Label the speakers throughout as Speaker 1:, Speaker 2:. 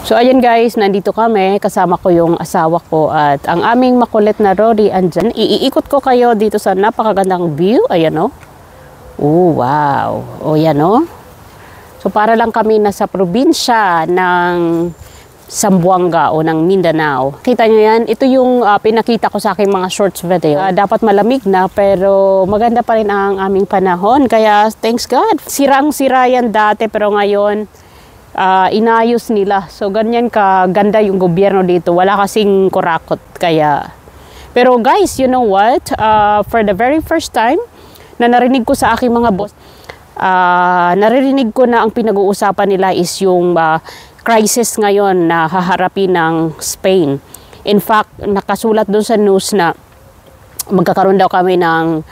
Speaker 1: So ayan guys, nandito kami, kasama ko yung asawa ko at ang aming makulit na Rory andyan. Iikot ko kayo dito sa napakagandang view. Ayan o. Oh, wow. O yan o. So para lang kami nasa probinsya ng Zamboanga o ng Mindanao. Kita nyo yan, ito yung pinakita ko sa aking mga shorts video. Dapat malamig na pero maganda pa rin ang aming panahon. Kaya thanks God. Sirang-sira yan dati pero ngayon inayos nila. So ganyan kaganda yung gobyerno dito. Wala kasing kurakot. Kaya pero guys, you know what? For the very first time na narinig ko sa aking mga boss, naririnig ko na ang pinag-uusapan nila is yung crisis ngayon na haharapin ng Spain. In fact, nakasulat doon sa news na magkakaroon daw kami ng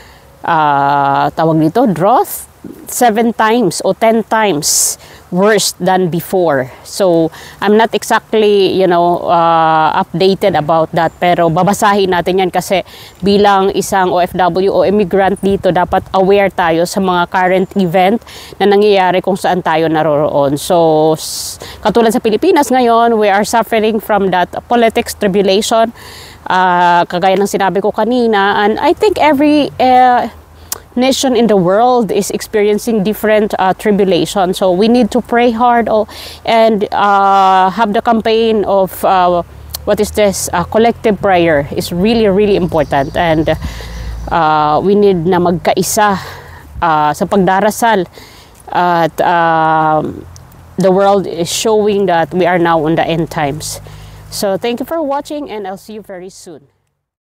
Speaker 1: tawag dito, drought 7 times o 10 times worse than before. So, I'm not exactly, updated about that. Pero babasahin natin yan kasi bilang isang OFW o immigrant dito, dapat aware tayo sa mga current event na nangyayari kung saan tayo naroroon. So, katulad sa Pilipinas ngayon, we are suffering from that politics tribulation. Kagaya ng sinabi ko kanina. And I think every nation in the world is experiencing different tribulation. So we need to pray hard and have the campaign of collective prayer is really, really important. And we need na magkaisa sa pagdarasal. At the world is showing that we are now on the end times. So thank you for watching and I'll see you very soon.